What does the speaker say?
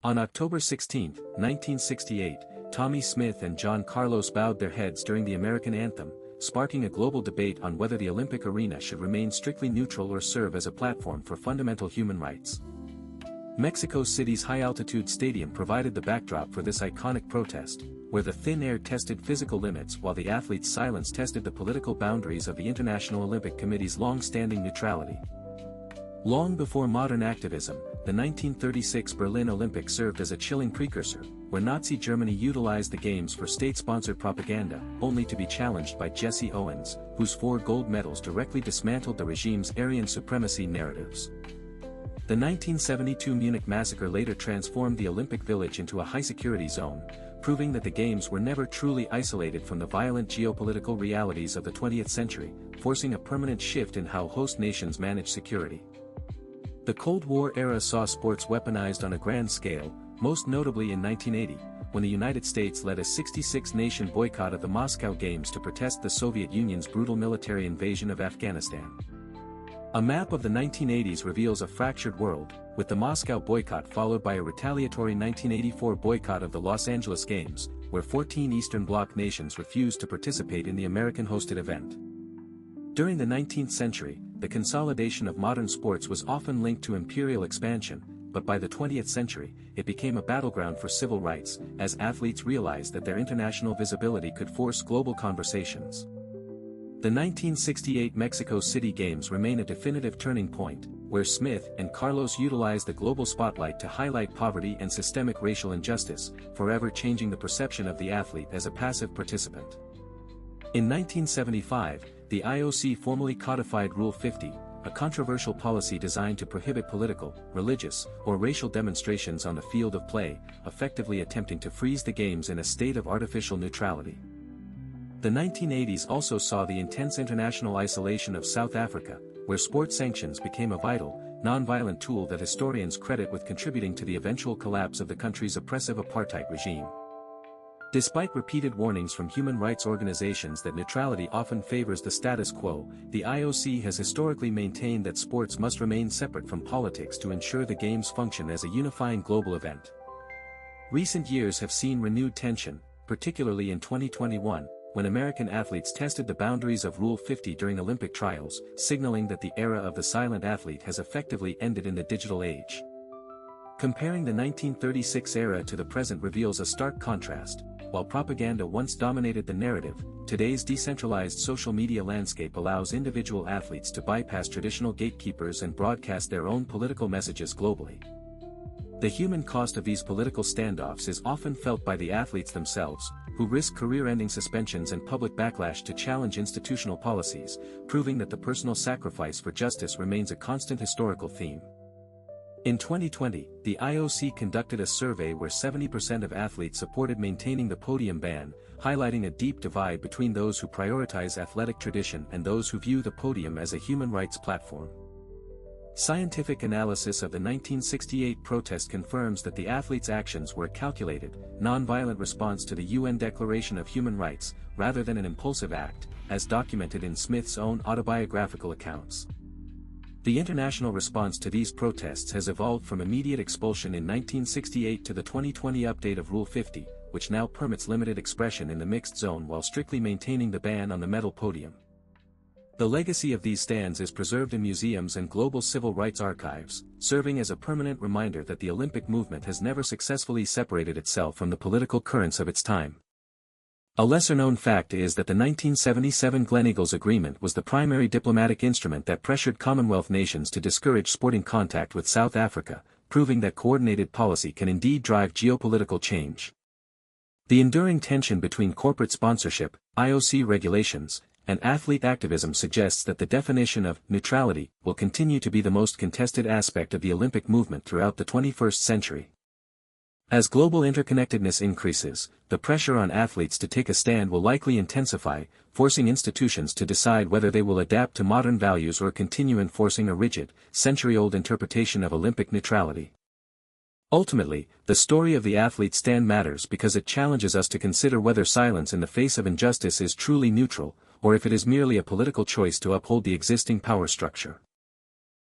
On October 16, 1968, Tommy Smith and John Carlos bowed their heads during the American anthem, sparking a global debate on whether the Olympic arena should remain strictly neutral or serve as a platform for fundamental human rights. Mexico City's high-altitude stadium provided the backdrop for this iconic protest, where the thin air tested physical limits while the athletes' silence tested the political boundaries of the International Olympic Committee's long-standing neutrality. Long before modern activism, the 1936 Berlin Olympics served as a chilling precursor, where Nazi Germany utilized the Games for state-sponsored propaganda, only to be challenged by Jesse Owens, whose 4 gold medals directly dismantled the regime's Aryan supremacy narratives. The 1972 Munich Massacre later transformed the Olympic Village into a high-security zone, proving that the Games were never truly isolated from the violent geopolitical realities of the 20th century, forcing a permanent shift in how host nations manage security. The Cold War era saw sports weaponized on a grand scale, most notably in 1980, when the United States led a 66-nation boycott of the Moscow Games to protest the Soviet Union's brutal military invasion of Afghanistan. A map of the 1980s reveals a fractured world, with the Moscow boycott followed by a retaliatory 1984 boycott of the Los Angeles Games, where 14 Eastern Bloc nations refused to participate in the American-hosted event. During the 19th century, the consolidation of modern sports was often linked to imperial expansion, but by the 20th century, it became a battleground for civil rights, as athletes realized that their international visibility could force global conversations. The 1968 Mexico City Games remain a definitive turning point, where Smith and Carlos utilized the global spotlight to highlight poverty and systemic racial injustice, forever changing the perception of the athlete as a passive participant. In 1975, the IOC formally codified Rule 50, a controversial policy designed to prohibit political, religious, or racial demonstrations on the field of play, effectively attempting to freeze the Games in a state of artificial neutrality. The 1980s also saw the intense international isolation of South Africa, where sports sanctions became a vital, non-violent tool that historians credit with contributing to the eventual collapse of the country's oppressive apartheid regime. Despite repeated warnings from human rights organizations that neutrality often favors the status quo, the IOC has historically maintained that sports must remain separate from politics to ensure the Games function as a unifying global event. Recent years have seen renewed tension, particularly in 2021, when American athletes tested the boundaries of Rule 50 during Olympic trials, signaling that the era of the silent athlete has effectively ended in the digital age. Comparing the 1936 era to the present reveals a stark contrast. While propaganda once dominated the narrative, today's decentralized social media landscape allows individual athletes to bypass traditional gatekeepers and broadcast their own political messages globally. The human cost of these political standoffs is often felt by the athletes themselves, who risk career-ending suspensions and public backlash to challenge institutional policies, proving that the personal sacrifice for justice remains a constant historical theme. In 2020, the IOC conducted a survey where 70% of athletes supported maintaining the podium ban, highlighting a deep divide between those who prioritize athletic tradition and those who view the podium as a human rights platform. Scientific analysis of the 1968 protest confirms that the athletes' actions were a calculated, non-violent response to the UN Declaration of Human Rights, rather than an impulsive act, as documented in Smith's own autobiographical accounts. The international response to these protests has evolved from immediate expulsion in 1968 to the 2020 update of Rule 50, which now permits limited expression in the mixed zone while strictly maintaining the ban on the medal podium. The legacy of these stands is preserved in museums and global civil rights archives, serving as a permanent reminder that the Olympic movement has never successfully separated itself from the political currents of its time. A lesser-known fact is that the 1977 Gleneagles Agreement was the primary diplomatic instrument that pressured Commonwealth nations to discourage sporting contact with South Africa, proving that coordinated policy can indeed drive geopolitical change. The enduring tension between corporate sponsorship, IOC regulations, and athlete activism suggests that the definition of neutrality will continue to be the most contested aspect of the Olympic movement throughout the 21st century. As global interconnectedness increases, the pressure on athletes to take a stand will likely intensify, forcing institutions to decide whether they will adapt to modern values or continue enforcing a rigid, century-old interpretation of Olympic neutrality. Ultimately, the story of the athlete's stand matters because it challenges us to consider whether silence in the face of injustice is truly neutral, or if it is merely a political choice to uphold the existing power structure.